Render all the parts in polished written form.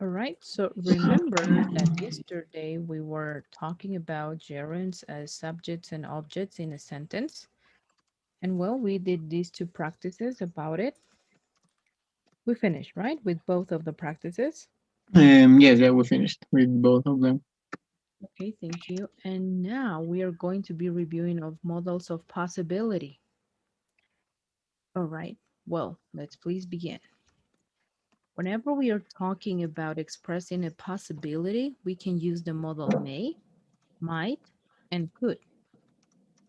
All right, so remember that yesterday we were talking about gerunds as subjects and objects in a sentence. And well, we did these two practices about it. We finished, right, with both of the practices. Yes, yeah, we finished with both of them. Okay, thank you. And now we are going to be reviewing of models of possibility. All right, well, let's please begin. Whenever we are talking about expressing a possibility, we can use the model may, might, and could,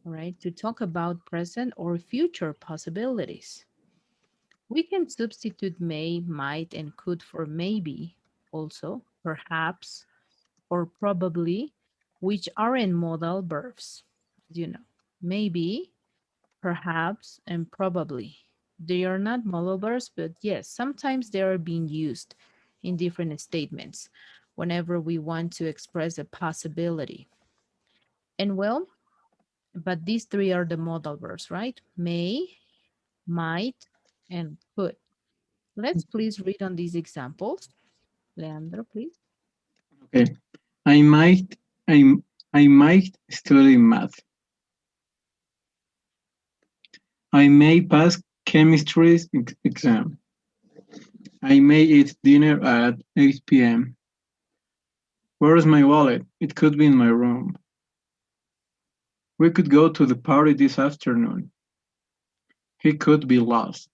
all right, to talk about present or future possibilities. We can substitute may, might, and could for maybe, also, perhaps, or probably, which aren't modal verbs, as you know. Maybe, perhaps, and probably. They are not modal verbs, but yes, sometimes they are being used in different statements whenever we want to express a possibility. And well, but these three are the modal verbs, right? May, might, and could. Let's please read on these examples. Leandro, please. Okay. I might I I might study math. I may pass chemistry exam. I may eat dinner at 8 p.m. Where's my wallet? It could be in my room. We could go to the party this afternoon. He could be lost.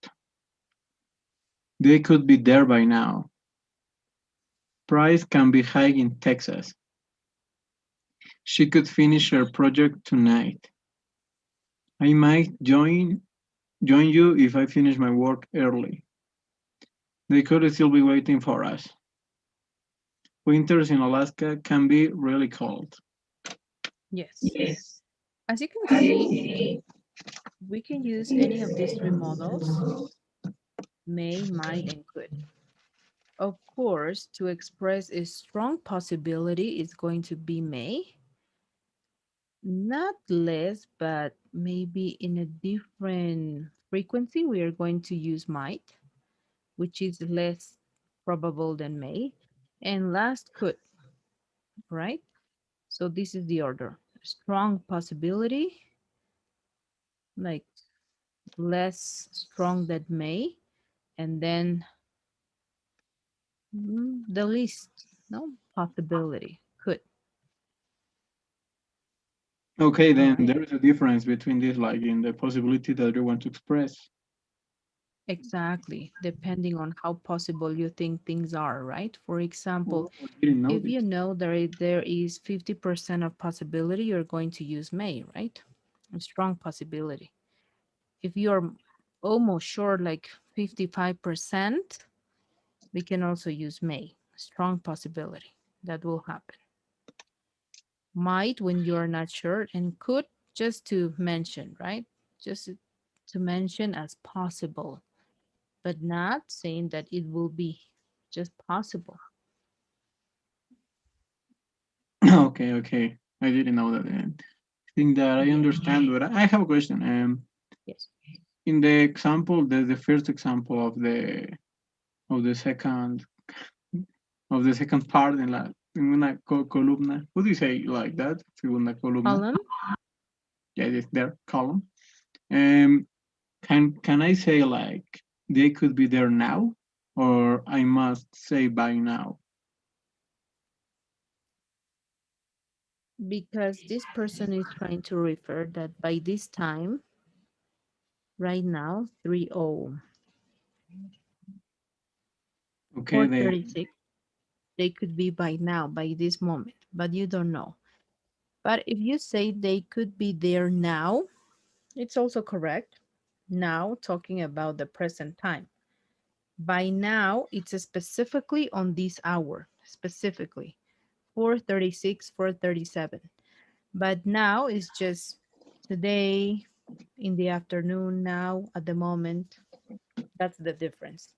They could be there by now. Price can be high in Texas. She could finish her project tonight. I might join you if I finish my work early. They could still be waiting for us. Winters in Alaska can be really cold. Yes. As you can see, we can use any of these three models, may, might, and could. Of course, to express a strong possibility is going to be may, not less, but maybe in a different frequency, we are going to use might, which is less probable than may. And last, could, right? So this is the order. Strong possibility, like less strong than may, and then the least, no, possibility, could. Okay, All then right. there is a difference between this, like in the possibility that you want to express. Exactly, depending on how possible you think things are, right? For example, Oh, I didn't know if this. you know there is 50% of possibility, you're going to use may, right? A strong possibility. If you're almost sure, like 55%, we can also use may, strong possibility that will happen. Might when you're not sure, and could just to mention, right? Just to mention as possible, but not saying that it will be, just possible. Okay, okay. I didn't know that. I think that I Yes, understand, but I have a question. yes. In the example, the first example of the second part en una columna. What do you say like that? Segunda columna. Column, Yeah, it's there column. Um, can I say like they could be there now, or I must say by now? because this person is trying to refer that by this time, right now, 30, Okay, then 4:36, they could be by now, by this moment, but you don't know. But if you say they could be there now, it's also correct. Now, talking about the present time. By now, it's specifically on this hour, specifically 4:36, 4:37. But now is just today, in the afternoon, now, at the moment. That's the difference.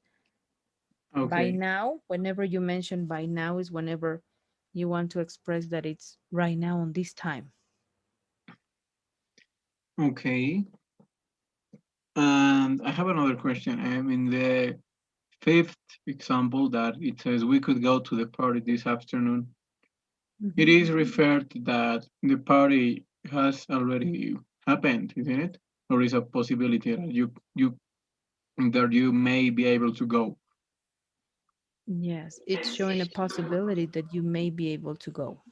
By okay, now, whenever you mention by now, is whenever you want to express that it's right now on this time. okay. And I have another question. In the fifth example that it says we could go to the party this afternoon, it Mhm. is referred that the party has already happened, isn't it? Or is a possibility that you may be able to go. Yes, it's showing a possibility that you may be able to go.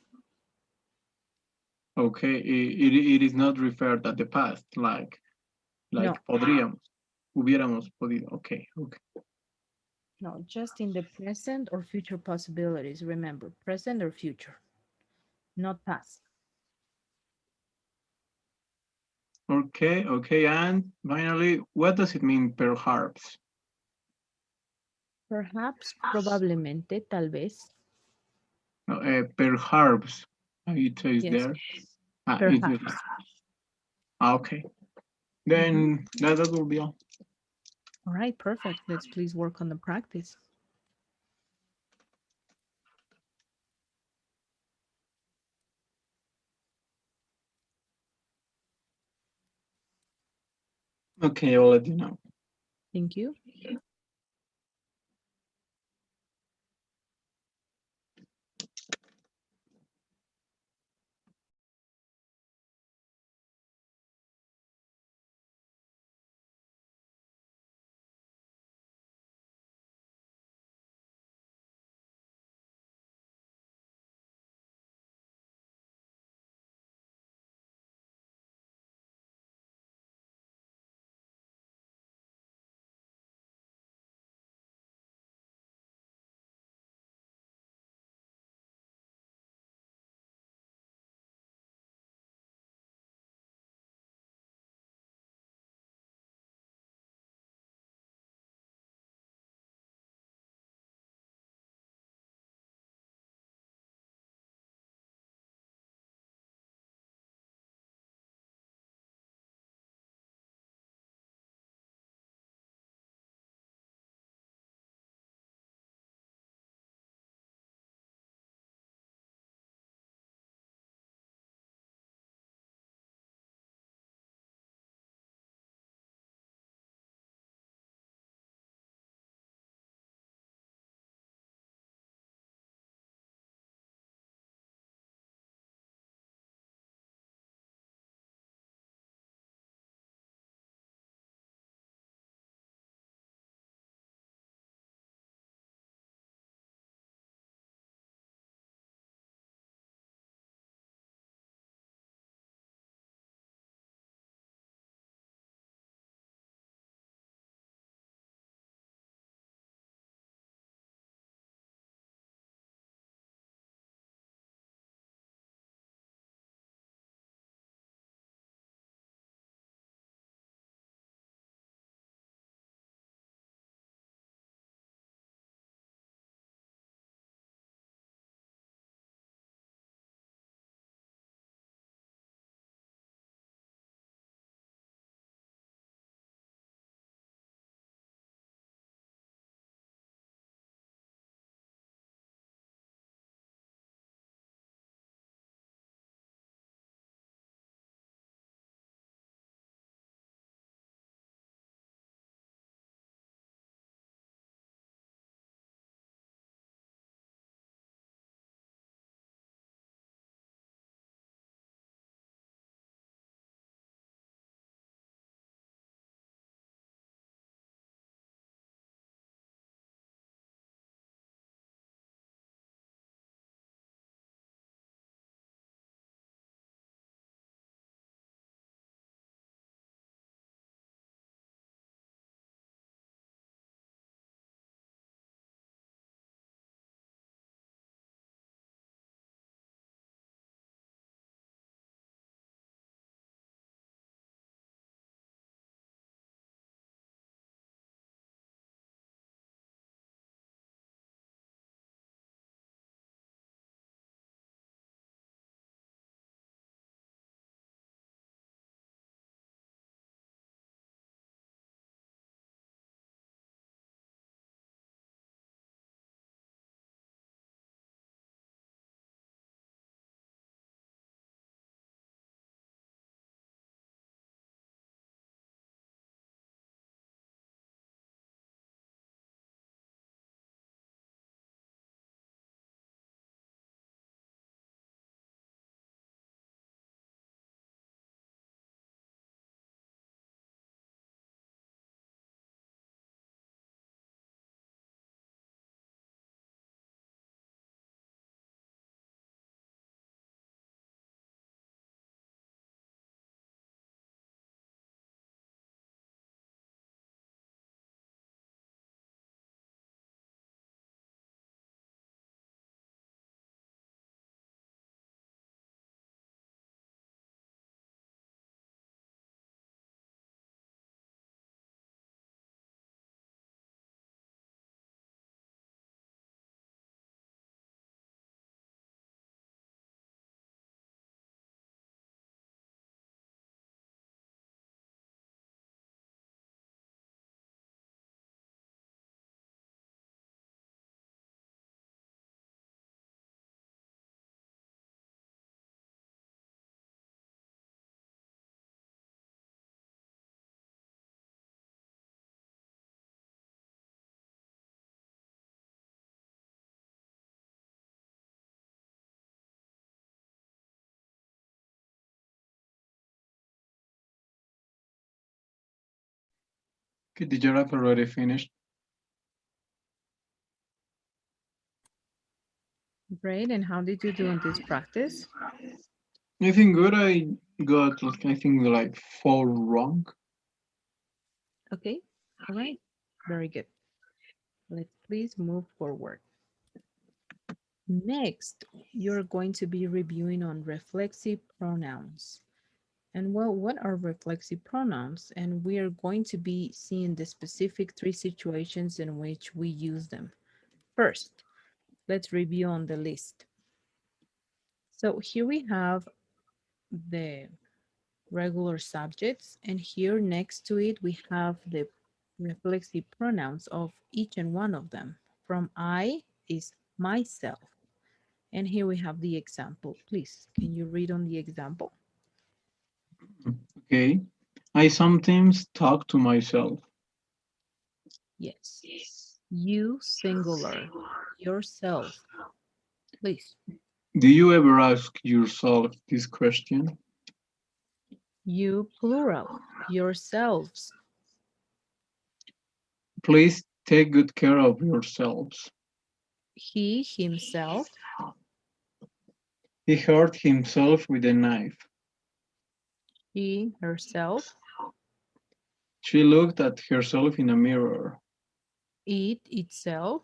Okay, it is not referred at the past, like No, podríamos, hubiéramos podido. Okay, okay. no, just in the present or future possibilities. Remember, present or future, not past. Okay, okay. And finally, what does it mean perhaps? Perhaps, probablemente, tal vez. No, perhaps. It says Yes, there. It is. perhaps. Okay. Mhm. Then that will be all. All right, perfect. Let's please work on the practice. Okay, I'll let you know. Thank you. Did you have already finished? Great. And how did you do on this practice? I think good. I got, I think, like four wrong. Okay. All right. Very good. Let's please move forward. Next, you're going to be reviewing on reflexive pronouns. And well, what are reflexive pronouns? And we are going to be seeing the specific three situations in which we use them. First, let's review on the list. So here we have the regular subjects, and here next to it, we have the reflexive pronouns of each and one of them. From I is myself. And here we have the example. Please, can you read on the example? Okay. I sometimes talk to myself. Yes. You singular, yourself. Please. Do you ever ask yourself this question? You plural, yourselves. Please take good care of yourselves. He himself. He hurt himself with a knife. She herself. She looked at herself in a mirror. It itself.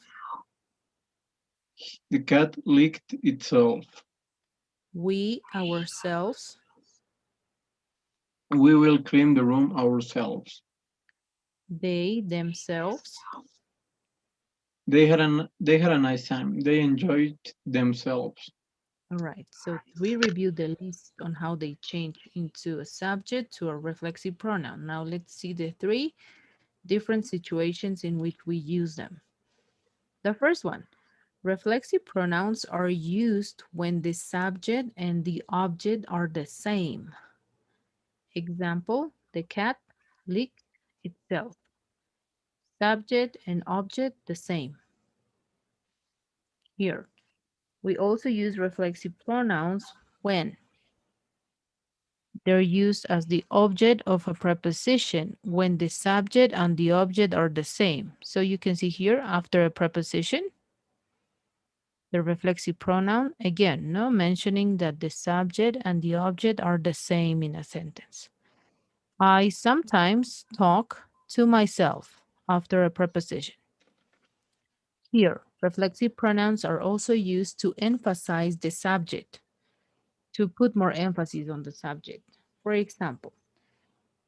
The cat licked itself. We ourselves. We will clean the room ourselves. They themselves. They had a nice time. They enjoyed themselves. All right, so we reviewed the list on how they change into a subject to a reflexive pronoun. Now let's see the three different situations in which we use them. The first one, reflexive pronouns are used when the subject and the object are the same. Example, the cat licked itself. Subject and object the same. Here, we also use reflexive pronouns when they're used as the object of a preposition when the subject and the object are the same. So you can see here after a preposition, the reflexive pronoun, again, no mentioning that the subject and the object are the same in a sentence. I sometimes talk to myself after a preposition. Here, reflexive pronouns are also used to emphasize the subject, to put more emphasis on the subject. For example,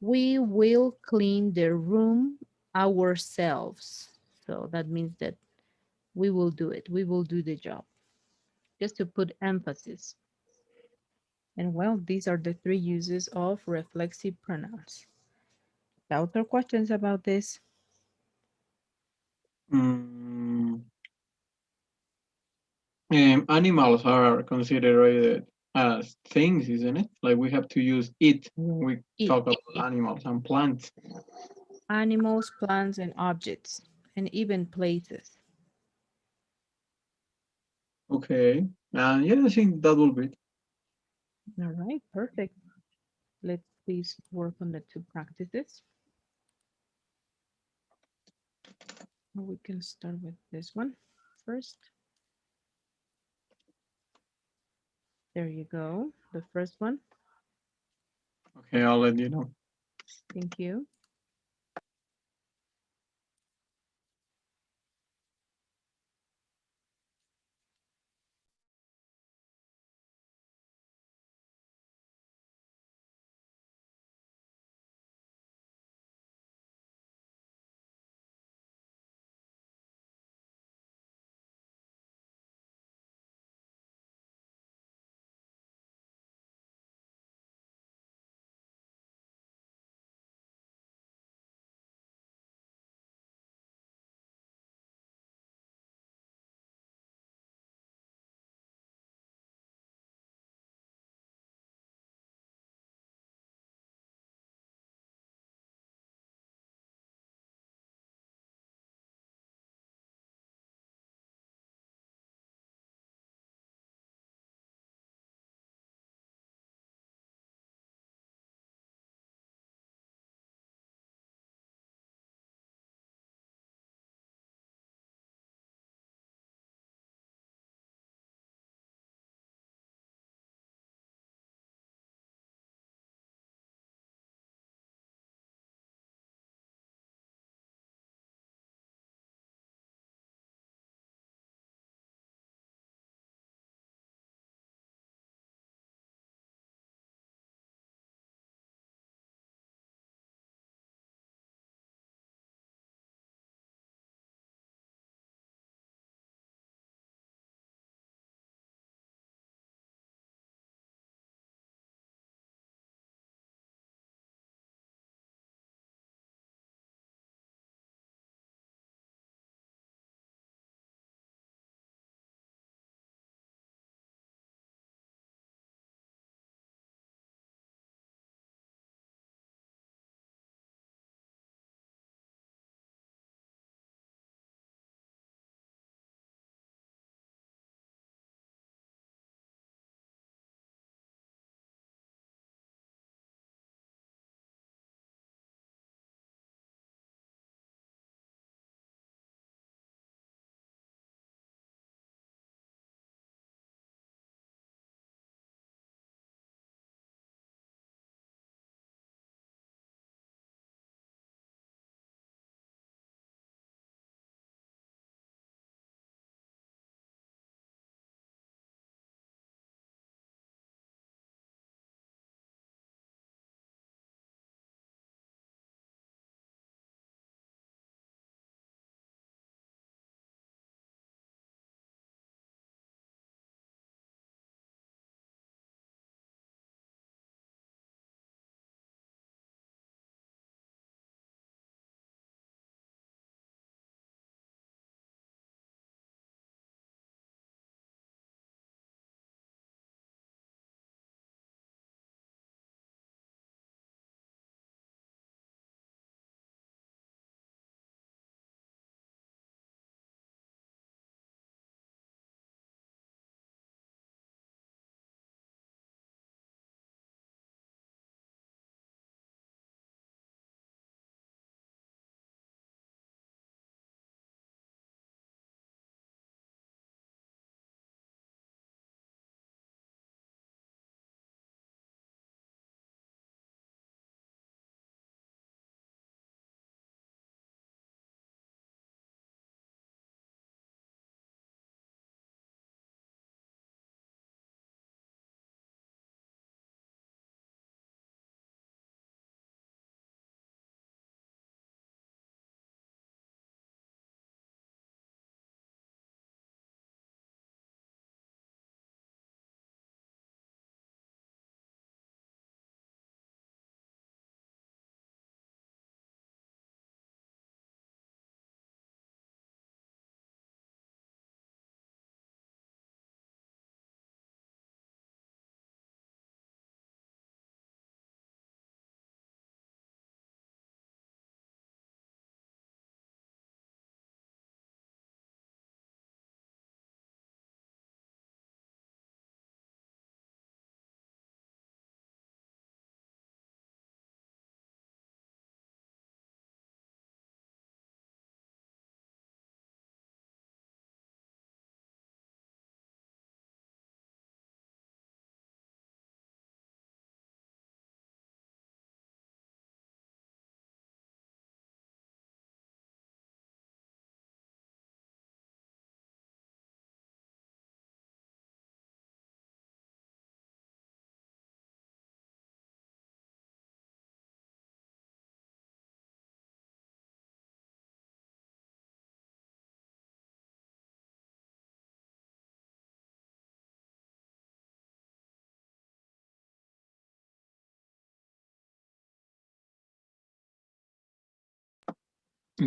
we will clean the room ourselves. So that means that we will do it. We will do the job. Just to put emphasis. And well, these are the three uses of reflexive pronouns. Doubts or questions about this? Mm, animals are considered as things, isn't it? Like we have to use it when we It, talk about animals and plants. animals, plants, and objects, and even places. Okay. Yeah, I think that will be. All right, perfect. Let's please work on the two practices. We can start with this one first. There you go. The first one. Okay, I'll let you know. Thank you.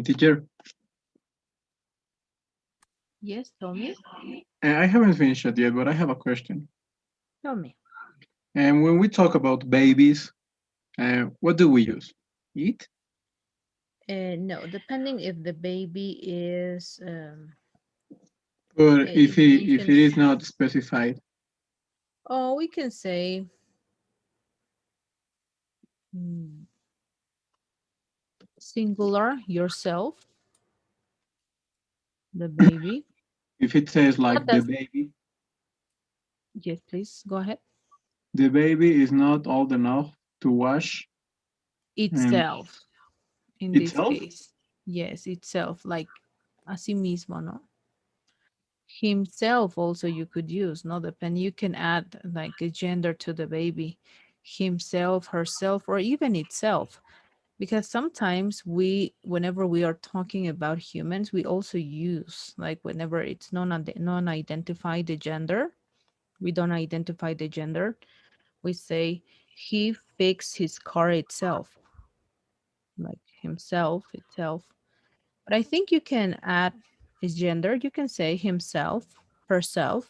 Teacher, Yes, tell me. I haven't finished it yet, but I have a question. Tell me. And when we talk about babies, what do we use? Eat? No, depending if the baby is, Or if we if can, it is not specified? oh, we can say mm, singular yourself, the baby. If it says What like does, yes, please go ahead. the baby is not old enough to wash um, Itself, in this itself? case. Yes, itself, like a sí mismo, ¿no? Himself also you could use, no? Depend, you can add like a gender to the baby. Himself, herself, or even itself. Because sometimes we, whenever we are talking about humans, we also use, like whenever it's non-identified the gender, we don't identify the gender, we say he fixed his car itself, like himself, itself. But I think you can add his gender. You can say himself, herself.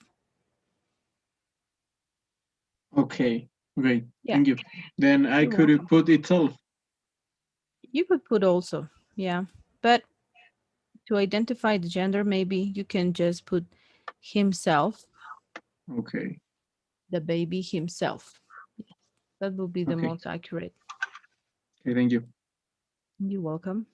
Okay, okay, Yeah, thank you. Then I you're could welcome. put itself. You could put also, yeah. But to identify the gender, maybe you can just put himself, Okay, the baby himself. Yes, that would be the okay, most accurate. okay, thank you. You're welcome.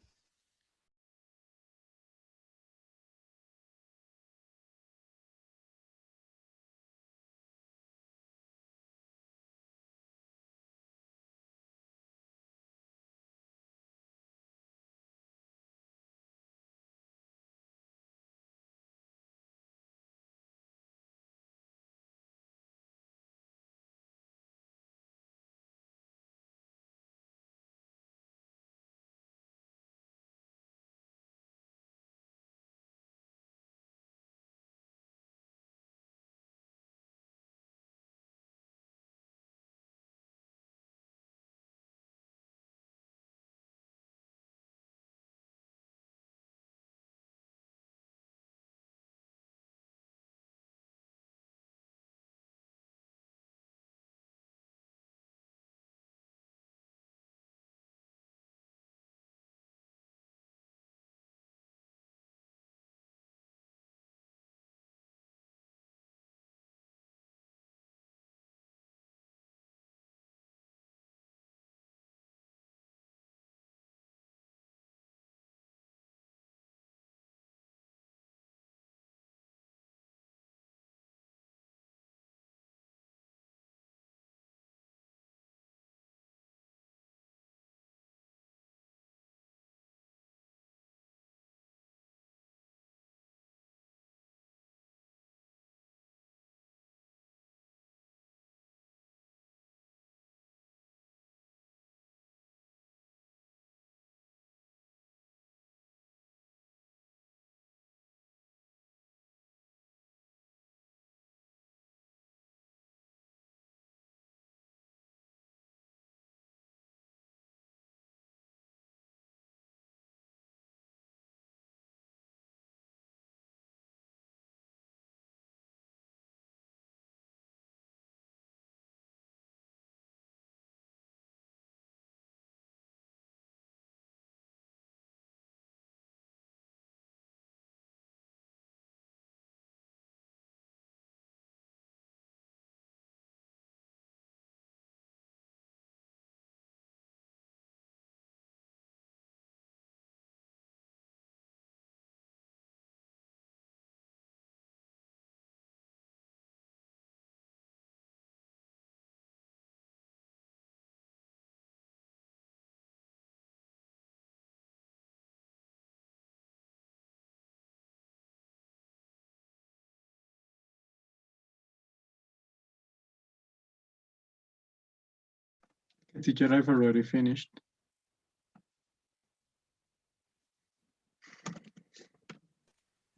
Teacher, I've already finished.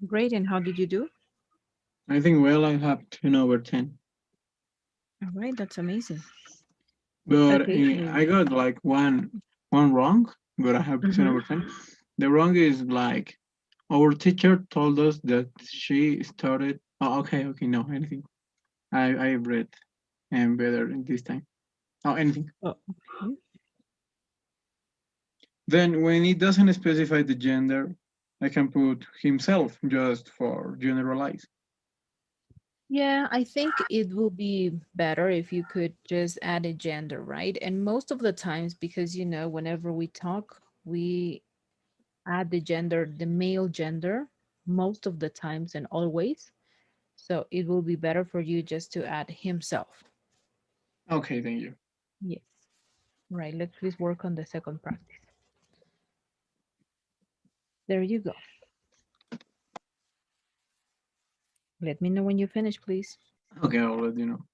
Great. And how did you do? I think well, I have 10 over 10. All right, that's amazing. But Okay. I got like one wrong, but I have 10 Mm-hmm. over 10. The wrong is like our teacher told us that she started. Oh, okay, okay, no, anything. I read better this time. Oh, anything. Oh, okay. Then when it doesn't specify the gender, I can put himself just for generalize. Yeah, I think it will be better if you could just add a gender, right? And most of the times, because whenever we talk, we add the gender, the male gender, most of the times and always. So it will be better for you just to add himself. Okay, thank you. Yes. Right. Let's please work on the second practice. There you go. Let me know when you finish, please. Okay, I'll let you know.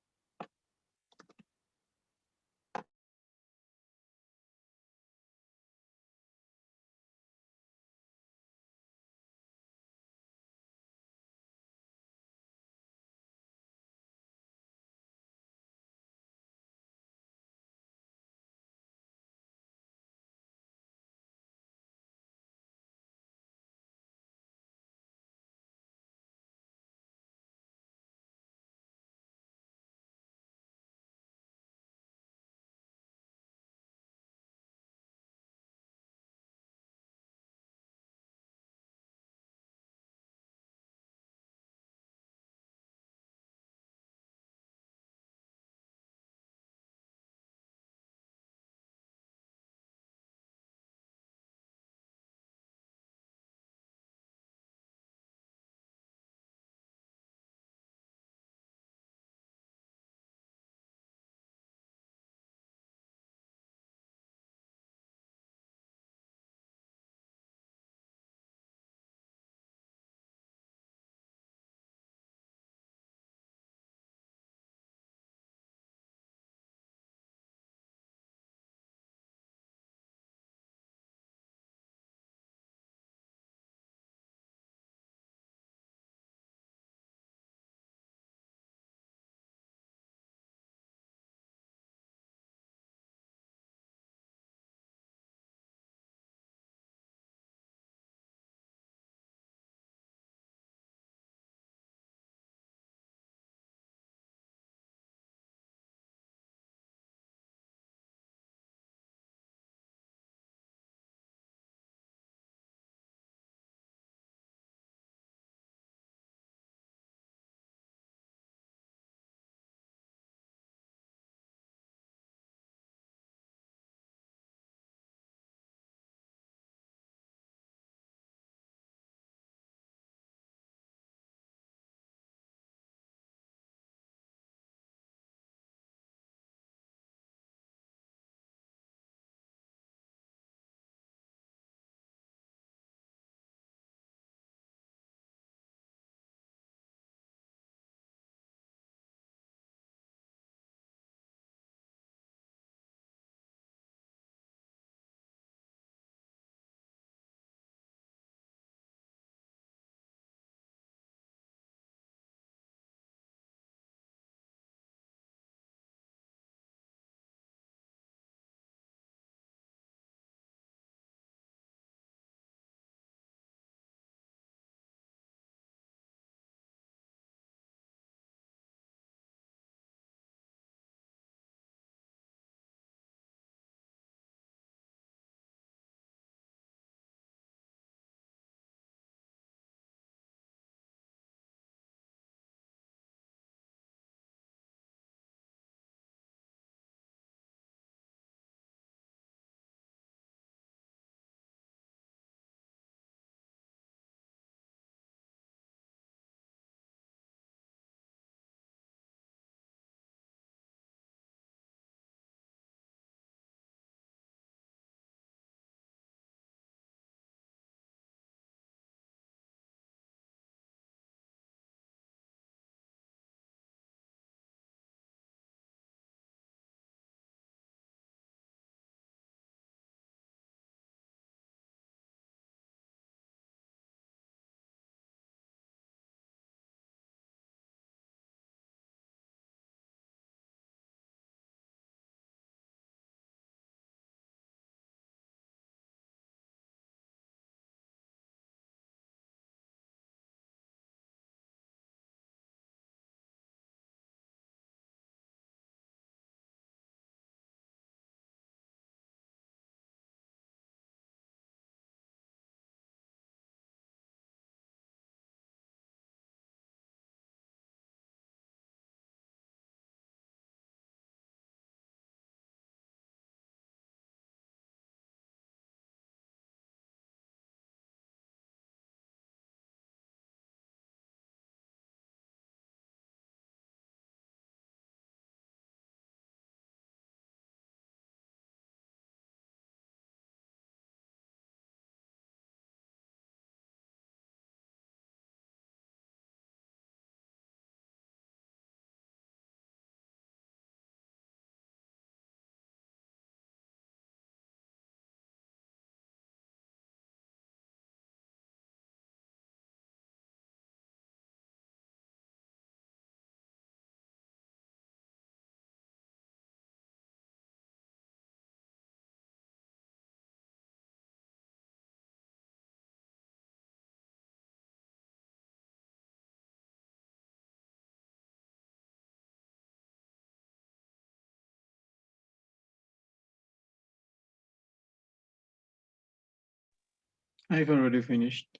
I've already finished.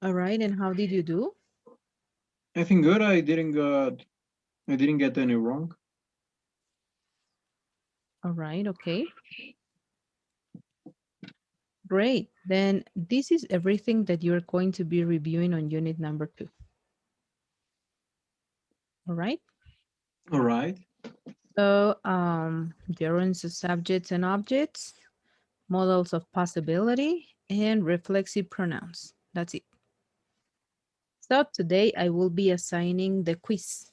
All right, and how did you do? I think good. I didn't get any wrong. All right, okay. Great. Then this is everything that you're going to be reviewing on unit number 2. All right. All right. So, gerunds of subjects and objects, models of possibility, and reflexive pronouns. That's it. So today I will be assigning the quiz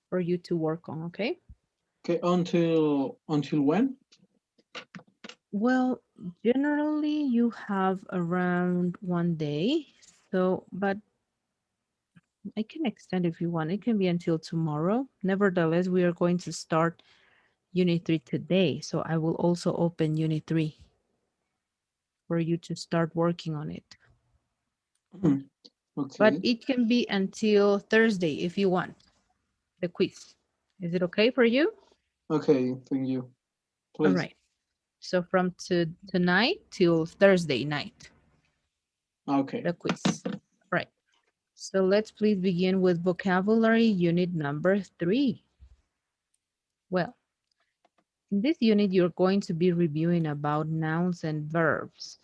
for you to work on, okay? Okay. Until when? Well, generally you have around 1 day. So, but I can extend if you want. It can be until tomorrow. Nevertheless, we are going to start Unit 3 today. So I will also open Unit 3 for you to start working on it. But Okay. it can be until Thursday if you want the quiz. Is it okay for you? Okay. Thank you. All Please. right. So from tonight till Thursday night, Okay. the quiz. Right. So let's please begin with vocabulary unit number 3. Well, in this unit, you're going to be reviewing about nouns and verbs.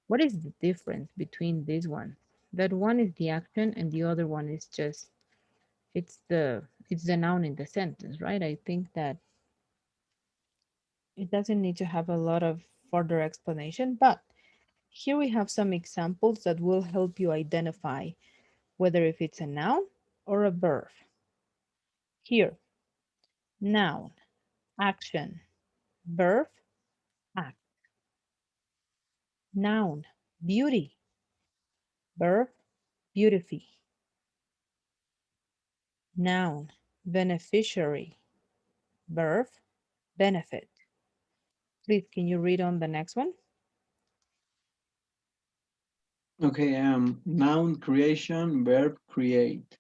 What is the difference between these ones? That one is the action and the other one is just it's the noun in the sentence, right? I think that it doesn't need to have a lot of further explanation, but here we have some examples that will help you identify whether if it's a noun or a verb. Here, noun, action, verb, act. Noun, beauty, verb, beautify. Noun, beneficiary, verb, benefit. Please, can you read on the next one? Okay. Noun creation, verb create.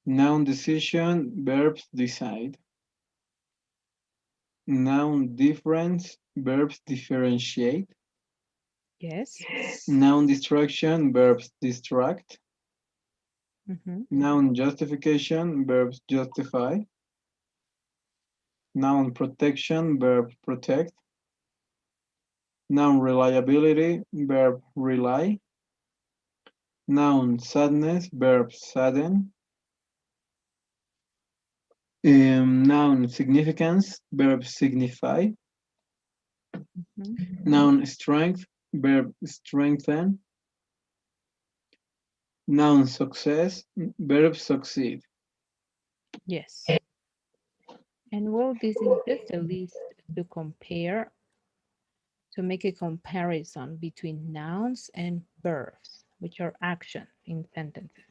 Noun decision, verbs decide. Noun difference, verbs differentiate. Yes. Noun distraction, verbs distract. Mm-hmm. Noun justification, verbs justify. Noun protection, verb protect. Noun reliability, verb rely. Noun sadness, verb sadden. Noun significance, verb signify. Mm-hmm. Noun strength, verb strengthen. Noun success, verb succeed. Yes. And well, this is just a list to compare, to make a comparison between nouns and verbs, which are action in sentences.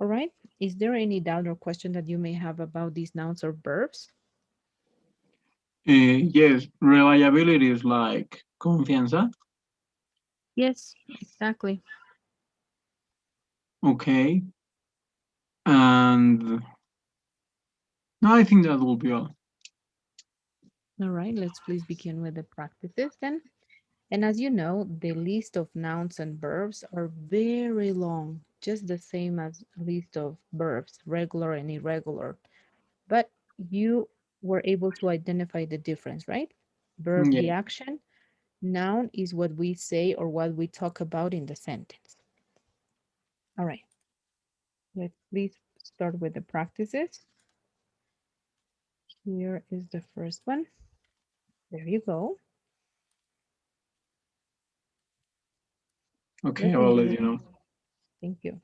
All right. Is there any doubt or question that you may have about these nouns or verbs? Yes, reliability is like confianza. Yes, exactly. Okay. And no, I think that will be all. All right, let's please begin with the practices then. And as you know, the list of nouns and verbs are very long, just the same as a list of verbs, regular and irregular. But you were able to identify the difference, right? Verb, the Yeah. action. Noun is what we say or what we talk about in the sentence. All right, let's please start with the practices. Here is the first one. There you go. Okay, I Listen will to let the, you know. thank you.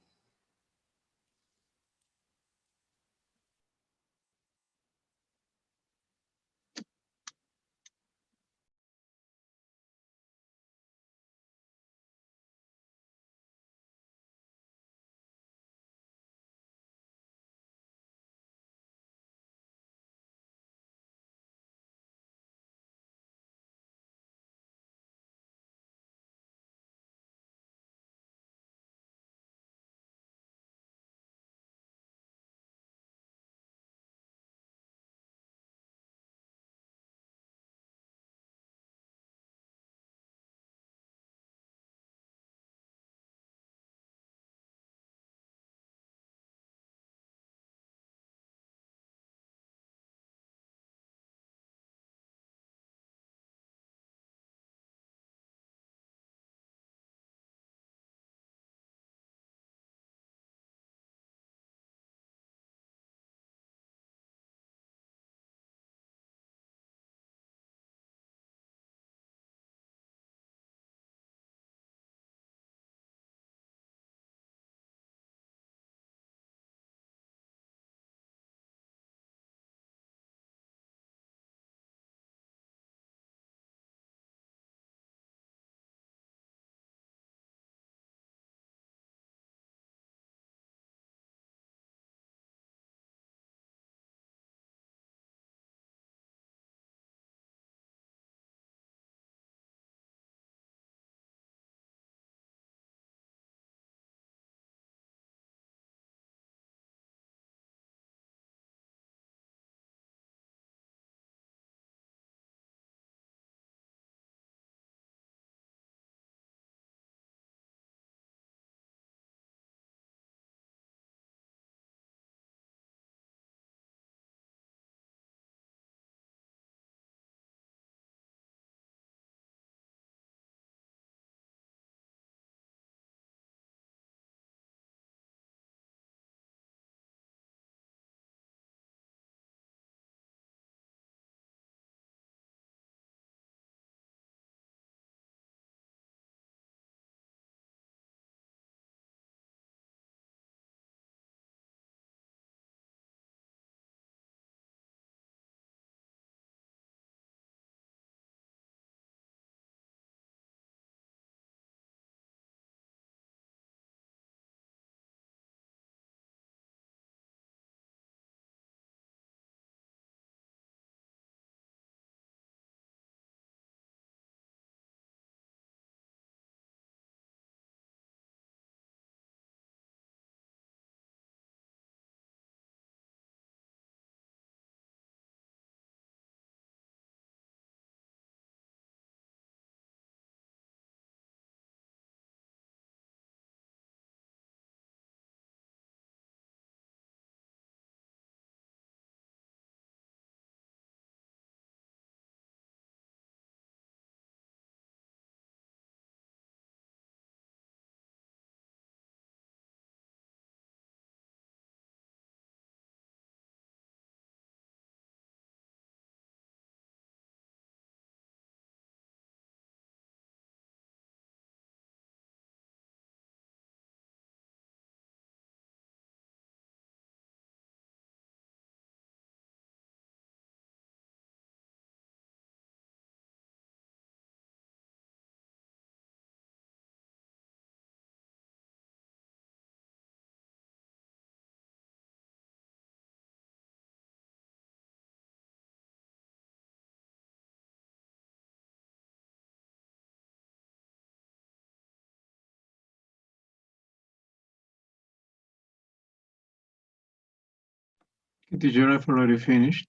Okay, teacher, I've already finished.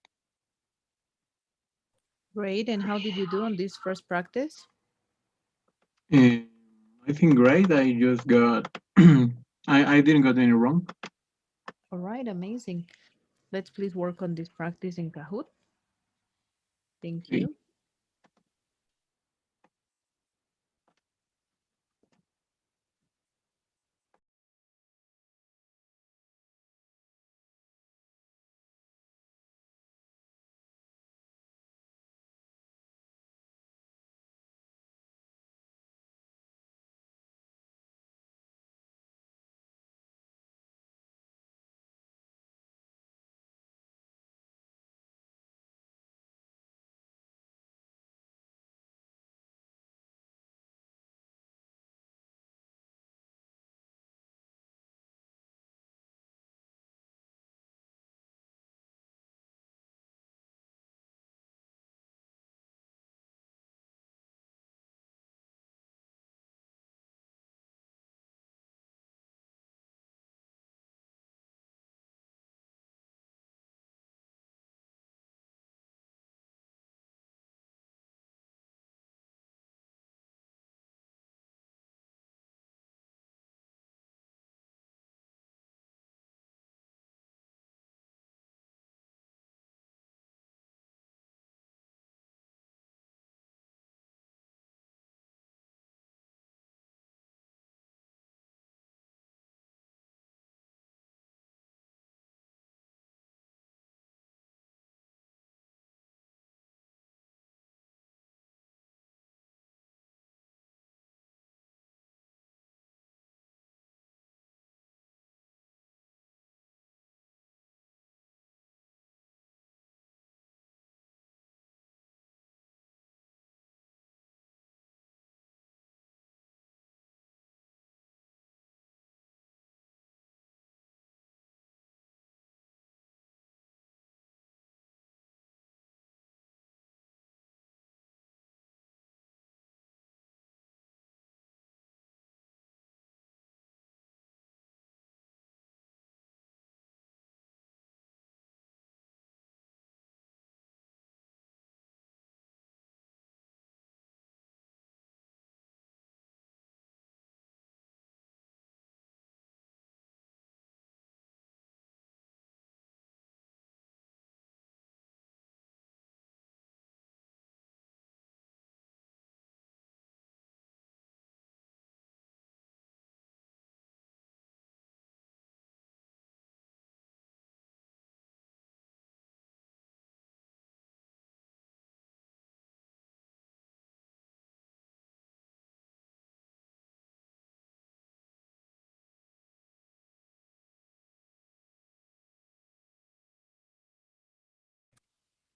Great. And how did you do on this first practice? Uh, I think great. I just got. I didn't got any wrong. All right, amazing. Let's please work on this practice in Kahoot. Thank Okay. you.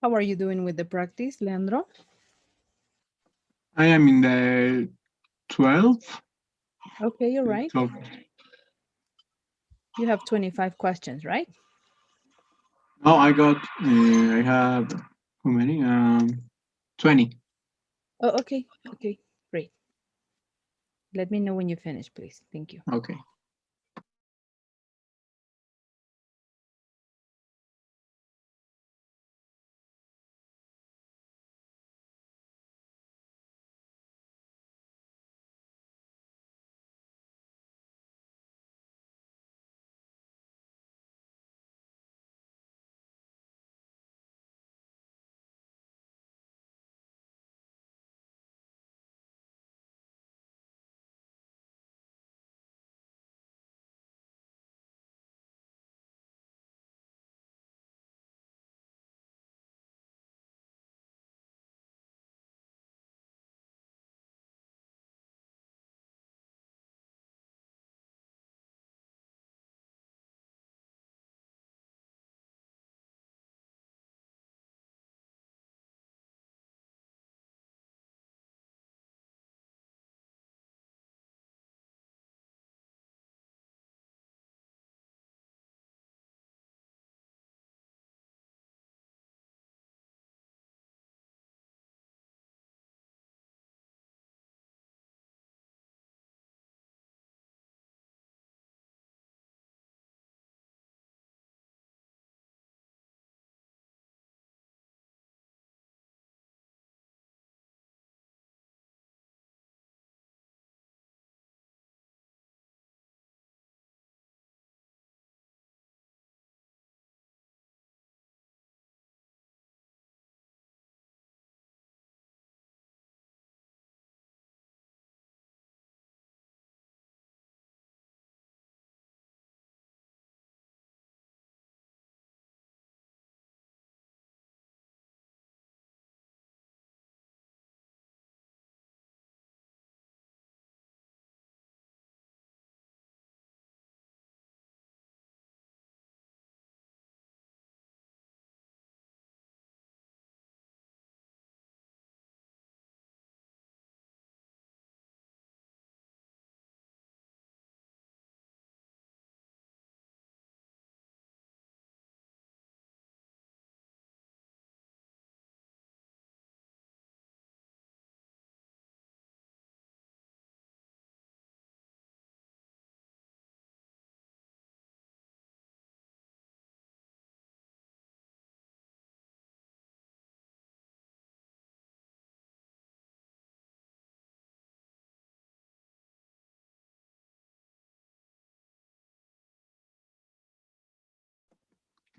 How are you doing with the practice, Leandro? I am in the 12. Okay, all right. 12. You have 25 questions, right? No, I got. I have how many? 20. Oh, okay. Okay, great. Let me know when you finish, please. Thank you. Okay.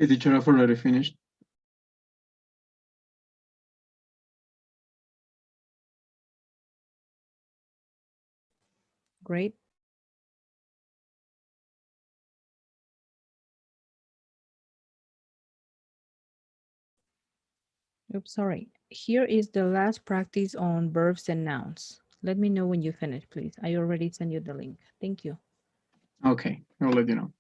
Okay, teacher, I've already finished. Great. Oops, sorry. Here is the last practice on verbs and nouns. Let me know when you finish, please. I already sent you the link. Thank you. Okay, I'll let you know.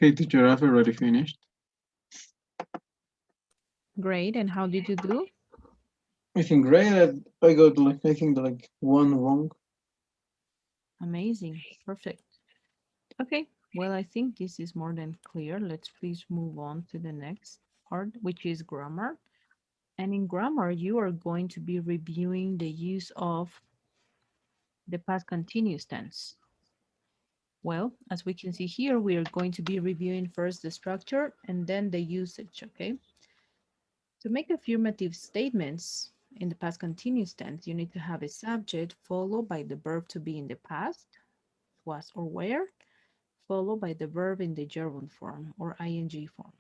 Okay, teacher, I've already finished. Great. And how did you do? I think great. I got like I think like one wrong. Amazing. Perfect. Okay. Well, I think this is more than clear. Let's please move on to the next part, which is grammar. And in grammar, you are going to be reviewing the use of the past continuous tense. Well, as we can see here, we are going to be reviewing first the structure and then the usage, okay? To make affirmative statements in the past continuous tense, you need to have a subject followed by the verb to be in the past, was or were, followed by the verb in the gerund form or ing form.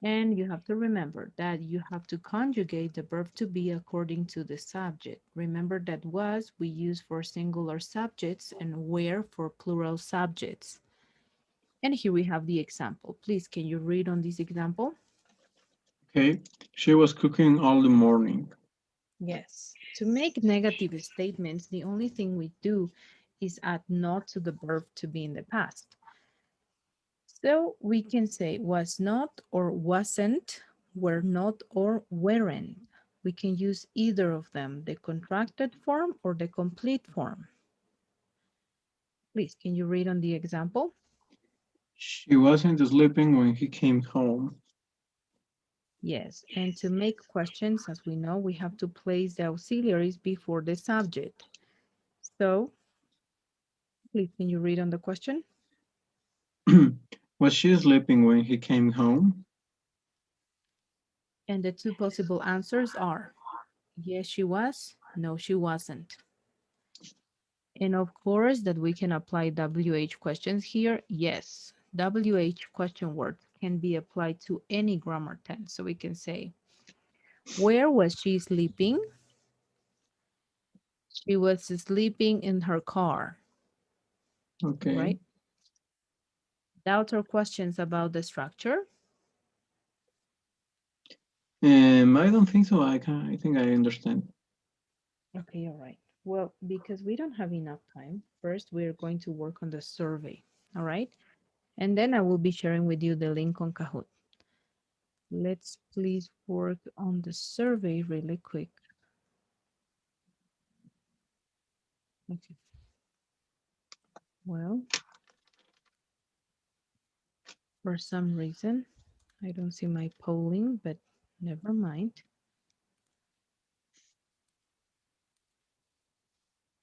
And you have to remember that you have to conjugate the verb to be according to the subject. Remember that was we use for singular subjects and were for plural subjects. And here we have the example. Please, can you read on this example? Okay, she was cooking all the morning. Yes. To make negative statements, the only thing we do is add not to the verb to be in the past. So we can say was not or wasn't, were not or weren't. We can use either of them, the contracted form or the complete form. Please, can you read on the example? She wasn't sleeping when he came home. Yes, and to make questions, as we know, we have to place the auxiliaries before the subject. So, please, can you read on the question? Was she sleeping when he came home? And the two possible answers are yes, she was, no, she wasn't. And of course, that we can apply WH questions here. Yes, WH question words can be applied to any grammar tense. So we can say, where was she sleeping? She was sleeping in her car, Okay. right? Doubts or questions about the structure? I don't think so. I think I understand. Okay, all right. Well, because we don't have enough time, first we're going to work on the survey, all right? And then I will be sharing with you the link on Kahoot. Let's please work on the survey really quick. Okay, well, for some reason, I don't see my polling, but never mind.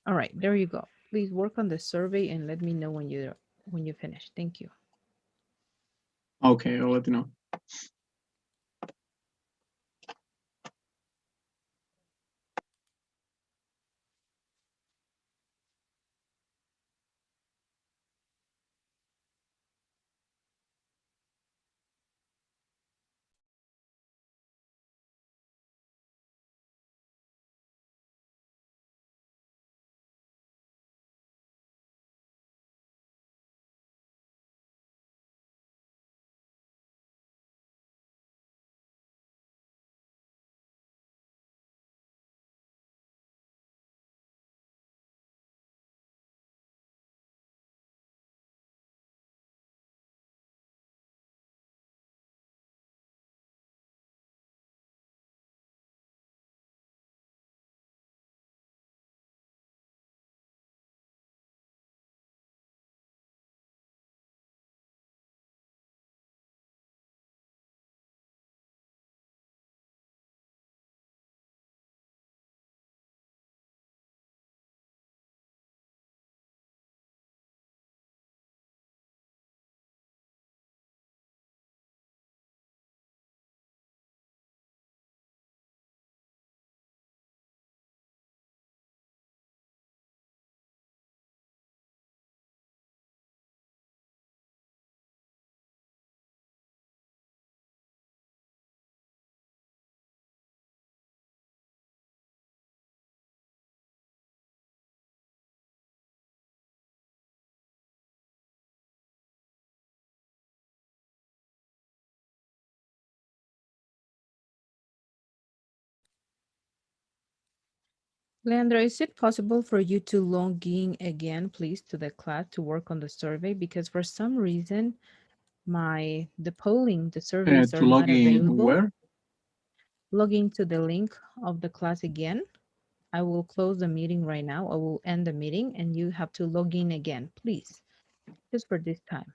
All right, there you go. Please work on the survey and let me know when you finish. Thank you. Okay, I'll let you know. Leandro, is it possible for you to log in again, please, to the class to work on the survey? Because for some reason, the surveys To are log not in available. where? Log into the link of the class again. I will close the meeting right now. I will end the meeting and you have to log in again, please, just for this time.